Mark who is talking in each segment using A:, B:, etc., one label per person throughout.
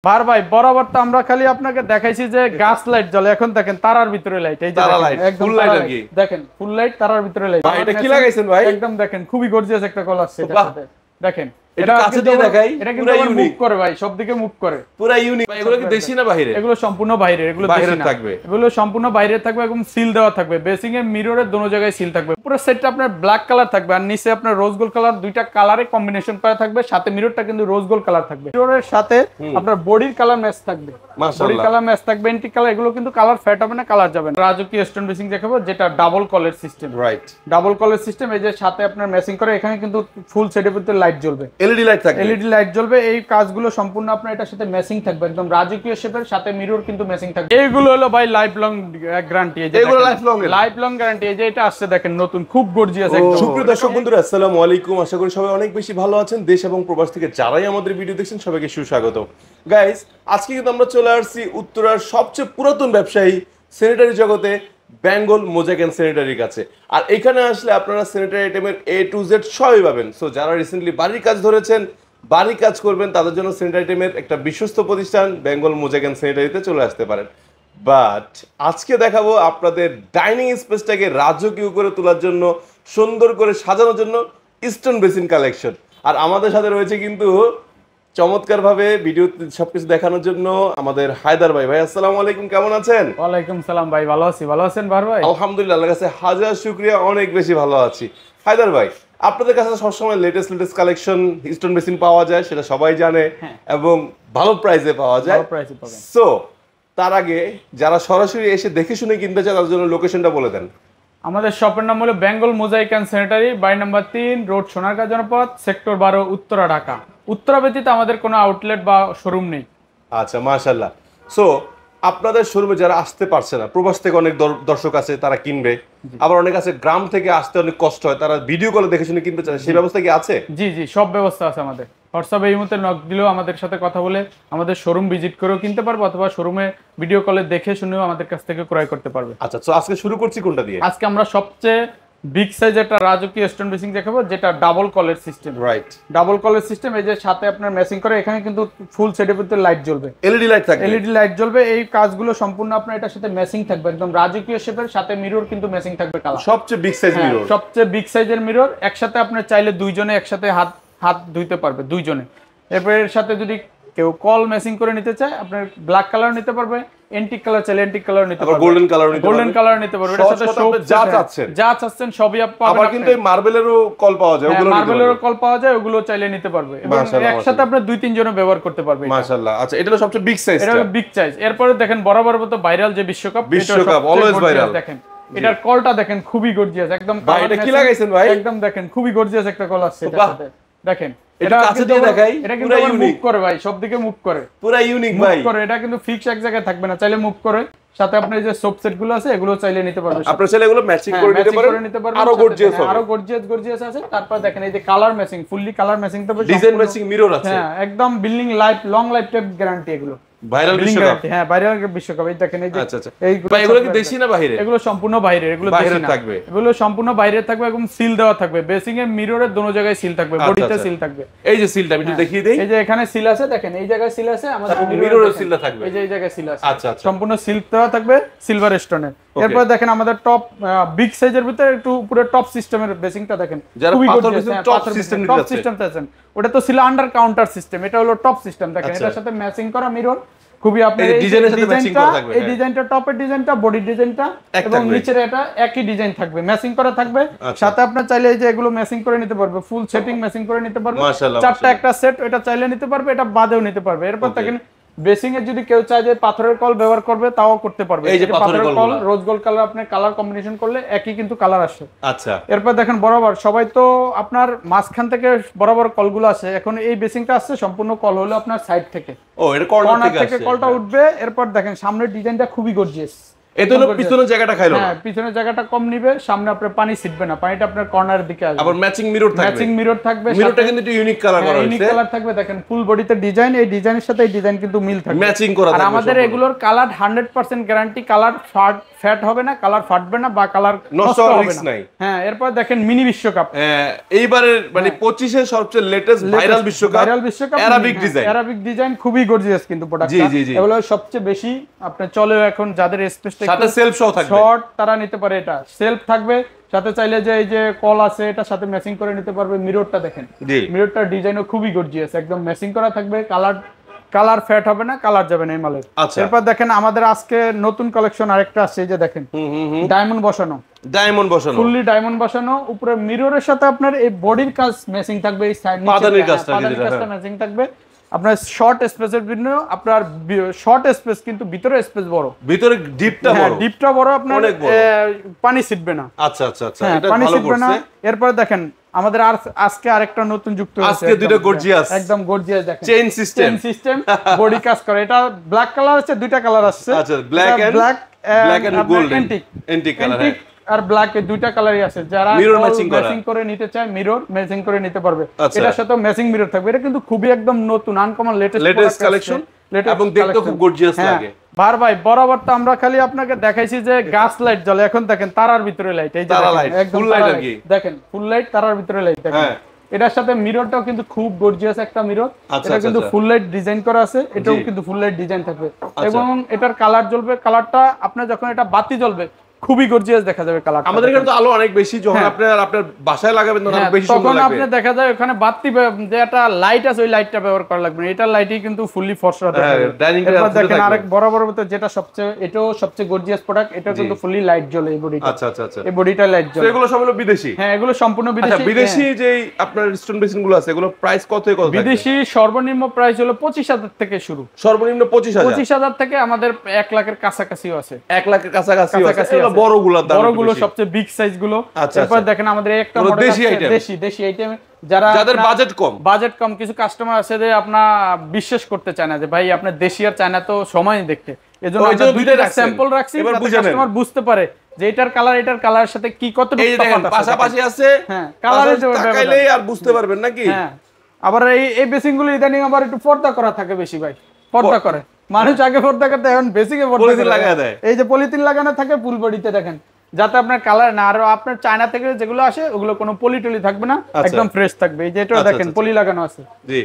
A: বার ভাই বরাবর তো আমরা খালি আপনাকে দেখাইছি যে গাছ লাইট জ্বলে, এখন দেখেন তারার ভিতরে লাইট। এই যে একদম ফুল লাইট, আর কি দেখেন ফুল লাইট তারার ভিতরে লাইট।
B: ভাই এটা কি লাগাইছেন ভাই?
A: একদম দেখেন খুবই গর্জিয়াস একটা কল আসছে এটার সাথে। দেখেন
B: এটা কাছে দিয়ে দেখাই,
A: এটা কিন্তু মুভ করে ভাই, সব দিকে মুভ করে,
B: পুরো ইউনিক। ভাই এগুলো কি দেশি না বাইরে?
A: এগুলো সম্পূর্ণ বাইরে, এগুলো দেশি না,
B: থাকবে।
A: এগুলো সম্পূর্ণ বাইরে থাকবে, এবং সিল দেওয়া থাকবে। বেসিং এর মিররের দোনো জায়গায় সিল থাকবে। পুরো সেটটা আপনার ব্ল্যাক কালার থাকবে, আর নিচে আপনার রোজ গোল্ড কালার, দুইটা কালারে কম্বিনেশন করা থাকবে। সাথে মিররটা কিন্তু রোজ গোল্ড কালার থাকবে। মিররের সাথে আপনার বডির কালার ম্যাচ থাকবে, বডির কালার ম্যাচ থাকবে, এন্টিক কালার। এগুলো কিন্তু কালার ফেড হবে না, কালার যাবে না। রাজকীয় স্টোন বেসিং দেখাবো, যেটা ডাবল কলের সিস্টেম।
B: রাইট,
A: ডাবল কলের সিস্টেম। এই যে সাথে আপনার ম্যাচিং করে, এখানে কিন্তু ফুল সেটের ভিতরে লাইট জ্বলবে,
B: এলইডি লাইট থাকবে,
A: এলইডি লাইট জ্বলবে। এই কাজগুলো সম্পূর্ণ আপনার এটার সাথে ম্যাচিং থাকবে, একদম রাজকীয় শেপের সাথে মিরর কিন্তু ম্যাচিং থাকবে। এইগুলো হলো ভাই লাইফ লং গ্যারান্টি। এই যে
B: এগুলো লাইফ লং
A: গ্যারান্টি। এই যে এটা আসছে দেখেন নতুন, খুব গর্জিয়াস একদম।
B: সুপ্রিয় দর্শক বন্ধুরা, আসসালামু আলাইকুম। আশা করি সবাই অনেক বেশি ভালো আছেন। দেশ এবং প্রবাস থেকে যারাই আমাদের ভিডিও দেখছেন সবাইকে সুস্বাগত। গাইস, আজকে কিন্তু আমরা চলে আসছি উত্তরার সবচেয়ে পুরাতন ব্যবসায়ী স্যানিটারি জগতে বেঙ্গল মোজাইক এন্ড স্যানিটারির কাছে। আর এখানে আসলে আপনারা স্যানিটারি আইটেমের A to Z সবই পাবেন। সো যারা রিসেন্টলি বাড়ির কাজ ধরেছেন, বাড়ি কাজ করবেন, তাদের জন্য স্যানিটারি আইটেমের একটা বিশ্বস্ত প্রতিষ্ঠান বেঙ্গল মোজাইক এন্ড স্যানিটারিতে চলে আসতে পারেন। বাট আজকে দেখাবো আপনাদের ডাইনিং স্পেসটাকে রাজকীয় করে তোলার জন্য, সুন্দর করে সাজানোর জন্য স্টোন বেসিন কালেকশন। আর আমাদের সাথে রয়েছে কিন্তু চমৎকার ভাবে ভিডিও সবকিছু দেখানোর জন্য আমাদের হায়দার ভাই। ভাই আসসালামু আলাইকুম, কেমন আছেন?
A: ওয়ালাইকুম সালাম ভাই, ভালো আছি। ভালো আছেন বার ভাই?
B: আলহামদুলিল্লাহ, আল্লাহর কাছে হাজার শুকরিয়া, অনেক বেশি ভালো আছি। হায়দার ভাই, আপনাদের কাছে সবসময় লেটেস্ট কালেকশন স্টোন বেসিন পাওয়া যায়, সেটা সবাই জানে, এবং ভালো প্রাইসে পাওয়া যায়। সো তার আগে যারা সরাসরি এসে দেখে শুনে কিনতে চায় তাদের জন্য লোকেশনটা বলে দেন।
A: আমাদের শপের নাম হলো বেঙ্গল মোজাইক এন্ড স্যানিটারি, বাড়ি নাম্বার 3, রোড সোনারগাঁ জনপদ, সেক্টর 12, উত্তরা, ঢাকা। উত্তরা ব্যতীত আমাদের কোনো আউটলেট বা শোরুম নেই।
B: আচ্ছা, মাশাআল্লাহ। সো আপনাদের শোরুমে যারা আসতে পারছে না, প্রবাস থেকে অনেক দর্শক আছে, তারা কিনবে, আবার অনেক আছে গ্রাম থেকে আসতে অনেক কষ্ট হয়, তারা ভিডিও কলে দেখে শুনে কিনতে চায়, সেই ব্যবস্থা কি আছে?
A: জি জি, সব ব্যবস্থা আছে আমাদের। হোয়াটসঅ্যাপে এই মুহূর্তে নক দিলেও আমাদের সাথে কথা বলে আমাদের শোরুম ভিজিট করেও কিনতে পারবো, অথবা শোরুমে ভিডিও কলে দেখে শুনেও আমাদের কাছ থেকে ক্রয় করতে পারবে।
B: আচ্ছা, তো আজকে শুরু করছি কোনটা দিয়ে?
A: আজকে আমরা সবচেয়ে বিগ সাইজ একটা রাজকীয় স্টোন বেসিং দেখাবো, যেটা ডাবল কলের সিস্টেম।
B: রাইট,
A: ডাবল কলের সিস্টেম। এই যে সাথে আপনার ম্যাচিং করে, এখানে কিন্তু ফুল সেটের ভিতরে লাইট জ্বলবে,
B: এলইডি লাইট থাকবে,
A: এলইডি লাইট জ্বলবে। এই কাজগুলো সম্পূর্ণ আপনার এটার সাথে ম্যাচিং থাকবে, একদম রাজকীয় শেপের সাথে মিরর কিন্তু ম্যাচিং থাকবে কালার।
B: সবচেয়ে বিগ সাইজ মিরর,
A: সবচেয়ে বিগ সাইজের মিরর। একসাথে আপনি চাইলে দুইজনে একসাথে হাত ধুইতে পারবে, দুইজনে। এরপর এর সাথে যদি কেউ কল ম্যাচিং করে নিতে চায়, আপনার ব্ল্যাক কালার নিতে পারবে, এন্টিক কালার চাইলে এন্টিক কালার নিতে পারবে,
B: গোল্ডেন কালার নিতে পারবে,
A: গোল্ডেন কালার নিতে পারবে। এর সাথে সব যা চাচ্ছেন সবই পাবেন।
B: আবার কিন্তু এই মার্বেলেরও কল পাওয়া যায়, ওগুলো
A: মার্বেলেরও কল পাওয়া যায়, ওগুলো চাইলে নিতে পারবে, এবং একসাথে আপনি 2-3 জন ব্যবহার করতে পারবে।
B: মাশাআল্লাহ। আচ্ছা, এটা হলো সবচেয়ে বিগ সাইজ,
A: এটা বিগ সাইজ। এরপরে দেখেন বরাবর মতো ভাইরাল যে বিশ্বকাপ
B: অলওয়েজ ভাইরাল।
A: দেখেন এটার কলটা দেখেন খুবই গর্জিয়াস একদম।
B: ভাই এটা কি লাগাইছেন ভাই?
A: একদম দেখেন খুবই গর্জিয়াস একটা কল আসছে এটার সাথে। দেখেন
B: এটা কাছে দিয়ে দেখাই,
A: এটা কিন্তু মুভ করে ভাই, সব দিকে মুভ করে,
B: পুরো ইউনিক ভাই।
A: মুভ করে, এটা কিন্তু ফিক্স এক জায়গায় থাকবে না, চাইলে মুভ করে। সাথে আপনি যে সোপ সেট গুলো আছে, এগুলো চাইলে নিতে পারবেন।
B: আপনারা চাইলে এগুলো ম্যাচিং করে নিতে পারেন, আরো গর্জিয়াস হবে,
A: আরো গর্জিয়াস আছে। তারপর দেখেন এই যে colour matching, fully colour matching তবে
B: ডিজাইন ম্যাচিং মিরর আছে।
A: হ্যাঁ, একদম building life, long life type guarantee এগুলো।
B: ভাইরাল বিশ্বকাপ,
A: হ্যাঁ ভাইরাল বিশ্বকাপ। এই দেখেন এই যে
B: এগুলো কি দেশি না বাইরে?
A: এগুলো সম্পূর্ণ বাইরে, এগুলো দেশি না,
B: থাকবে,
A: এগুলো সম্পূর্ণ বাইরে থাকবে, এবং সিল দেওয়া থাকবে। বেসিং এর মিররের দোনো জায়গায় সিল থাকবে, বডিতে সিল থাকবে।
B: এই যে সিলটা আমি একটু দেখিয়ে দেই।
A: এই যে এখানে সিল আছে, দেখেন এই জায়গায় সিল আছে, আমাদের
B: মিররের সিলটা থাকবে,
A: এই যে এই জায়গায় সিল আছে।
B: আচ্ছা আচ্ছা,
A: সম্পূর্ণ সিল দেওয়া থাকবে সিলভার স্টোনের। এরপর দেখেন আমাদের টপ বিগ সাইজের ভিতরে একটু উপরে টপ সিস্টেমের বেসিংটা দেখেন, খুবই গর্জিয়াস। টপ সিস্টেম আছেন, ওটা তো ছিল আন্ডার কাউন্টার সিস্টেম, এটা হলো টপ সিস্টেম। দেখেন এটার সাথে ম্যাচিং করা মিরর, খুবই আপনার এই ডিজাইনটা, টপের ডিজাইনটা, বডি ডিজাইনটা, এবং নিচের এটা একই ডিজাইন থাকবে, ম্যাচিং করা থাকবে। সাথে আপনার চাইলে এই যে এগুলো ম্যাচিং করে নিতে পারবে, ফুল সেটিং ম্যাচিং করে নিতে পারবে। চারটা একটা সেট, এটা চাইলে নিতে পারবে, এটা বাদেও নিতে পারবে। এরপর দেখেন বেসিং এর যদি কেউ চায় যে পাথরের কল ব্যবহার করবে, তাও করতে পারবে।
B: এই যে পাথরের কল,
A: রোজ গোল্ড কালার, আপনি কালার কম্বিনেশন করলে একই কিন্তু কালার আসে।
B: আচ্ছা,
A: এরপর দেখেন বরাবর সবাই তো আপনার মাঝখান থেকে বরাবর কলগুলো আসে, এখন এই বেসিংটা আসছে সম্পূর্ণ কল হলো আপনার সাইড থেকে।
B: ও এটা কর্নার থেকে
A: কলটা উঠবে। এরপর দেখেন সামনের ডিজাইনটা খুবই গর্জিয়াস,
B: এতে হলো পিছনের জায়গাটা খাইলো না।
A: হ্যাঁ, পিছনের জায়গাটা কম নিবে, সামনে আপনার পানি ছিটবে না, পানিটা আপনার কর্নারের দিকে আসবে।
B: আবার ম্যাচিং মিরর থাকবে,
A: ম্যাচিং মিরর থাকবে,
B: মিররটা কিন্তু একটু ইউনিক কালার করা হয়েছে,
A: ইউনিক কালার থাকবে। দেখেন ফুল বডিতে ডিজাইন, এই ডিজাইনের সাথে এই ডিজাইন কিন্তু মিল থাকবে,
B: ম্যাচিং করা থাকবে।
A: আর আমাদের এগুলোর কালার 100% গ্যারান্টি, কালার ফ্যাট হবে না, কালার ফাটবে না বা কালার নষ্ট হবে না। হ্যাঁ, এরপর দেখেন মিনি বিশ্বকাপ,
B: এইবারের মানে 25 এর সবচেয়ে লেটেস্ট ভাইরাল বিশ্বকাপ,
A: অ্যারাবিক ডিজাইন খুবই গর্জিয়াস কিন্তু প্রোডাক্টটা। এগুলো সবচেয়ে বেশি আপনি চলে এখন যাদের স্পেসটা
B: সাথে সেলফ সহ থাকবে,
A: শর্ট তারা নিতে পারে। এটা সেলফ থাকবে, সাথে চাইলে যে এই যে কল আছে এটা সাথে ম্যাচিং করে নিতে পারবে। মিররটা দেখেন, মিররটার ডিজাইনও খুবই গর্জিয়াস, একদম ম্যাচিং করা থাকবে, কালার ফ্যাট হবে না, কালার যাবে না এই মালের। এরপর দেখেন আমাদের আজকে নতুন কালেকশন আরেকটা আসছে, এই যে দেখেন ডায়মন্ড বসানো, ফুললি ডায়মন্ড বসানো, উপরে মিররের সাথে আপনার এই বডির কাজ ম্যাচিং থাকবে, এই সাইড পাদানির কাজটা ম্যাচিং থাকবে। আপনার শর্ট স্পেসের জন্য আপনার শর্ট স্পেস, কিন্তু ভিতরে স্পেস বড়, ভিতরে ডিপটা বড়, আপনার পানি ছিটবে না।
B: আচ্ছা আচ্ছা আচ্ছা,
A: এটা ভালো করছে। এরপর দেখেন আমাদের আজকে আরেকটা নতুন যুক্ত হয়েছে,
B: আজকে দুটো গর্জিয়াস,
A: একদম গর্জিয়াস। দেখেন
B: চেইন সিস্টেম
A: বডি কাজ করে। এটা ব্ল্যাক কালার আছে, দুইটা কালার আসছে।
B: আচ্ছা, black and gold, antique colour
A: আর ব্ল্যাক, এই দুইটা কালারই আছে। যারা ম্যাচিং করে নিতে চায়, মিরর ম্যাচিং করে নিতে পারবে। এটার সাথে ম্যাচিং মিরর থাকবে। এটা কিন্তু খুবই একদম নতুন আনকমন লেটেস্ট
B: কালেকশন, এবং দেখতে খুব গর্জিয়াস লাগে।
A: বার ভাই বরাবর তো আমরা খালি আপনাকে দেখাইছি যে গাছ লাইট জ্বলে, এখন দেখেন তারার ভিতরে লাইট, এই যে একদম দেখেন ফুল লাইট, তারার ভিতরে লাইট দেখেন। এটার সাথে মিররটাও কিন্তু খুব গর্জিয়াস একটা মিরর, এটা কিন্তু ফুল লাইট ডিজাইন করা আছে, এটাও কিন্তু ফুল লাইট ডিজাইন থাকবে, এবং এটার কালার জ্বলবে। কালারটা আপনার যখন এটা বাতি জ্বলবে খুবই গর্জিয়াস দেখা যাবে কালার।
B: আমাদের এখানে তো আলো অনেক বেশি, যখন আপনার বাসায় লাগাবেন তখন বেশি সুন্দর লাগবে।
A: তখন আপনি দেখা যায় ওখানে বাতি যে একটা লাইট আছে, ওই লাইটটা ব্যবহার করা লাগবে না, এটা লাইটই কিন্তু ফুলি ফর্সা দেখাবে। এরপর দেখেন আরেক বরাবর যেটা সবচেয়ে, এটাও সবচেয়ে গর্জিয়াস প্রোডাক্ট, এটা কিন্তু ফুলি লাইট জ্বলে এই বডিটা।
B: আচ্ছা আচ্ছা আচ্ছা,
A: এই বডিটা লাইট জ্বলে।
B: এগুলো সব হলো বিদেশি?
A: হ্যাঁ, এগুলো সম্পূর্ণ বিদেশি।
B: আচ্ছা, বিদেশি যে আপনার স্টোন বেসিন গুলো আছে, এগুলো প্রাইস কত থেকে কত?
A: বিদেশি সর্বনিম্ন প্রাইস হলো 25,000 থেকে শুরু,
B: সর্বনিম্ন 25,000
A: থেকে আমাদের 1 লাখের কাছাকাছিও আছে,
B: 1 লাখের কাছাকাছি আছে। এগুলো বড়গুলোর দাম, গুলো
A: সবচেয়ে বিগ সাইজ গুলো। এরপর দেখেন আমাদের একটা মডেল আছে দেশি আইটেম, যাদের বাজেট কম, কিছু কাস্টমার আছে যে আপনার বিশ্বাস করতে চায় না যে ভাই আপনার দেশি আর চায়না তো সময় দেখতে, এজন্য আমরা দুইটা স্যাম্পল রাখছি, যাতে কাস্টমার বুঝতে পারে যে এটার কালারের সাথে কি কতটুকু তফাৎ আছে।
B: পাশাপাশি আছে,
A: হ্যাঁ, কালারে
B: তাকাইলেই আর বুঝতে পারবেন নাকি।
A: হ্যাঁ, আবার এই বেসিং গুলো ইদানিং আবার একটু পর্দা করা থাকে বেশি ভাই, পর্দা করে মানুষ, আগে পর্দা করতে এখন বেসিকে পর্দা লাগায় দেয়। এই যে পলিথিন লাগানো থাকে ফুল বডিতে, দেখেন যাতে আপনার কালার না, আর আপনার চায়না থেকে যেগুলো আসে ওগুলো কোনো পলি থাকবে না, একদম ফ্রেশ থাকবে। এই যে এটা দেখেন পলি লাগানো আছে,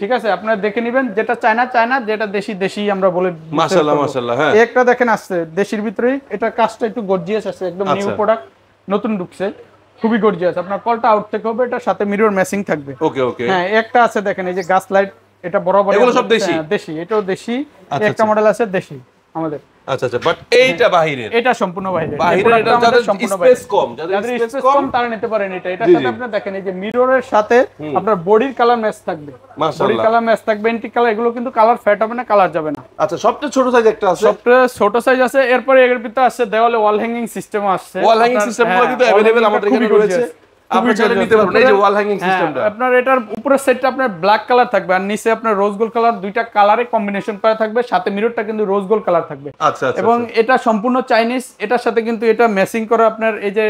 A: ঠিক আছে, আপনারা দেখে নেবেন। যেটা চায়না, যেটা দেশি আমরা বলে।
B: মাশাআল্লাহ মাশাআল্লাহ। হ্যাঁ,
A: একটা দেখেন আসছে দেশির ভিতরেই, এটা কাজটা একটু গর্জিয়াস আছে, একদম নিউ প্রোডাক্ট, নতুন ঢুকছে, খুবই গর্জিয়াস। আপনার কলটা আউট থেকে হবে, এটার সাথে মিরর ম্যাচিং থাকবে।
B: ওকে ওকে।
A: হ্যাঁ, একটা আছে দেখেন এই যে গাছ লাইট, এটা বরাবর
B: এগুলো সব দেশি,
A: এটাও দেশি। একটা মডেল আছে দেশি আমাদের।
B: আচ্ছা আচ্ছা, বাট এইটা বাহিরের,
A: এটা সম্পূর্ণ বাহিরের।
B: এটা যাদের স্পেস কম,
A: যাদের স্পেস কম তারা নিতে পারেন এটা। এটার সাথে আপনি দেখেন এই যে মিররের সাথে আপনার বডির কালার ম্যাচ থাকবে, বডির কালার ম্যাচ থাকবে, এন্টিক কালার। এগুলো কিন্তু কালার ফ্যাট হবে না, কালার যাবে না।
B: আচ্ছা, সবচেয়ে ছোট সাইজ একটা আছে,
A: সবচেয়ে ছোট সাইজ আছে। এরপর এর ভিতরে আছে দেওয়ালে ওয়াল হ্যাঙ্গিং সিস্টেম আছে।
B: ওয়াল হ্যাঙ্গিং সিস্টেমগুলো কিন্তু अवेलेबल আমাদের এখানে রয়েছে, আপনি চাইলে নিতে পারবেন। এই যে ওয়াল হ্যাঙ্গিং সিস্টেমটা,
A: আপনার এটার উপরের সাইডটা আপনার ব্ল্যাক কালার থাকবে, আর নিচে আপনার রোজ গোল্ড কালার, দুইটা কালারে কম্বিনেশন করা থাকবে, সাথে মিররটা কিন্তু রোজ গোল্ড কালার থাকবে।
B: আচ্ছা আচ্ছা,
A: এবং এটা সম্পূর্ণ চাইনিজ, এটার সাথে কিন্তু এটা ম্যাচিং করা, আপনার এই যে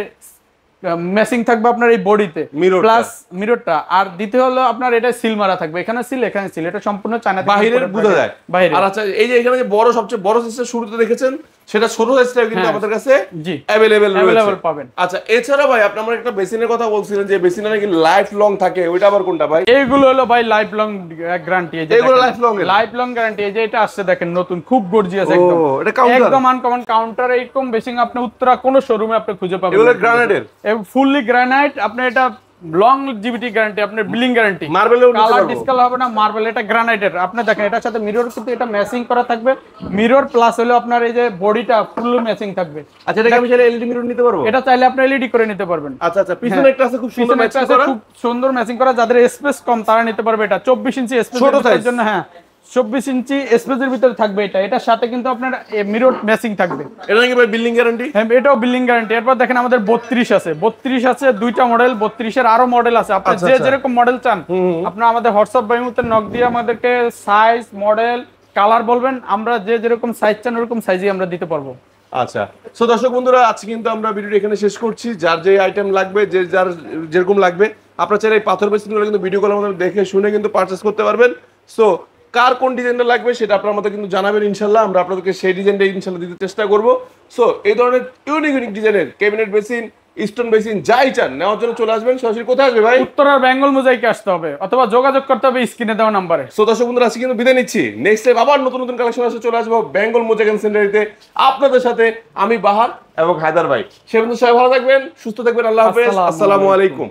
A: ম্যাচিং থাকবে আপনার এই বডিতে প্লাস মিররটা। আর দ্বিতীয় হলো আপনার এটা সিল মারা থাকবে, এখানে সিল এখানে সিল, এটা সম্পূর্ণ চায়না থেকে
B: বাহিরের বোঝা যায় বাইরে। আর আচ্ছা, এই যে এখানে যে সবচেয়ে বড় সাইজটা শুরুতে দেখেছেন, সেটা ছোট সাইজটাও কিন্তু আমাদের কাছে अवेलेबल
A: পাবেন।
B: আচ্ছা, এছাড়া ভাই আপনি আমার একটা বেসিনের কথা বলছিলেন যে বেসিনটা নাকি লাইফ লং থাকে, ওইটা আবার কোনটা ভাই?
A: এইগুলো হলো ভাই লাইফ লং গ্যারান্টি। এই যে
B: এগুলো লাইফ
A: লং গ্যারান্টি। এই যে এটা আসছে দেখেন নতুন, খুব গর্জিয়াস, একদম
B: এটা কাউন্টার,
A: একদম আনকমন কাউন্টার। এইরকম বেসিং আপনি উত্তরা কোন শোরুমে আপনি খুঁজে পাবেন।
B: এগুলো গ্রানাইটের,
A: ফুললি গ্রানাইট। আপনি এটা লং জিবিটি গ্যারান্টি, আপনার বিলিং গ্যারান্টি,
B: মার্বেলেও
A: কালার ডিসকালার হবে না, মার্বেল। এটা গ্রানাইটের। আপনি দেখেন এটার সাথে মিরর কিন্তু এটা ম্যাচিং করা থাকবে, মিরর প্লাস হলো আপনার এই যে বডিটা ফুল ম্যাচিং থাকবে।
B: আচ্ছা, এটা আমি চাইলে এলইডি মিরর নিতে পারবো?
A: এটা চাইলে আপনি এলইডি করে নিতে পারবেন।
B: আচ্ছা আচ্ছা, পিছনে একটা আছে খুব সুন্দর ম্যাচিং করা,
A: খুব সুন্দর ম্যাচিং করা। যাদের স্পেস কম তারা নিতে পারবে এটা। 24 ইঞ্চি স্পেস এর জন্য, হ্যাঁ 24 ইঞ্চি স্পেসের ভিতরে থাকবে এটা। এটার সাথে কিন্তু আপনার মিরর ম্যাচিং থাকবে।
B: এটা নাকি ভাই বিল্ডিং গ্যারান্টি?
A: হ্যাঁ, এটাও বিল্ডিং গ্যারান্টি। এরপর দেখেন আমাদের 32 আছে, 32 আছে, দুইটা মডেল। 32 এর আরো মডেল আছে, আপনি যে যেরকম মডেল চান আপনি আমাদের হোয়াটসঅ্যাপ বাইমুতে নক দিয়ে আমাদেরকে সাইজ, মডেল, কালার বলবেন, আমরা যে যেরকম সাইজ চান ওরকম সাইজই আমরা দিতে পারবো।
B: আচ্ছা, সো দর্শক বন্ধুরা, আজকে কিন্তু আমরা ভিডিওটা এখানে শেষ করছি। যার যে আইটেম লাগবে, যার যেরকম লাগবে, আপনারা চাইলে এই পাথর বেসিনগুলো কিন্তু ভিডিও কলের মধ্যে দেখে শুনে কিন্তু পারচেস করতে পারবেন। সো কার কোন ডিজাইনটা লাগবে সেটা আপনারা আমাদের কিন্তু জানাবেন, ইনশাল্লাহ আমরা আপনাদেরকে সেই ডিজাইনটা ইনশাল্লাহ দিতে চেষ্টা করব। সো এই ধরনের ইউনিক ইউনিক ডিজাইনের ক্যাবিনেট বেসিন, স্টোন বেসিন যাই চান নেওয়ার জন্য চলে আসবেন। সরাসরি কোথায় আসবে ভাই?
A: উত্তরার বেঙ্গল মোজাইকে আসতে হবে অথবা যোগাযোগ করতে হবে স্ক্রিনে দেওয়া নাম্বারে।
B: সো দর্শক বন্ধুরা, আজকে কিন্তু বিদায় নিচ্ছি। নেক্সট টাইম আবার নতুন নতুন কালেকশন আসে চলে আসবো বেঙ্গল মোজাইক এন্ড সেন্টারিতে আপনাদের সাথে। আমি বাহার এবং হায়দার ভাই। সে পর্যন্ত সবাই ভালো থাকবেন, সুস্থ থাকবেন। আল্লাহ হাফেজ, আসসালামু আলাইকুম।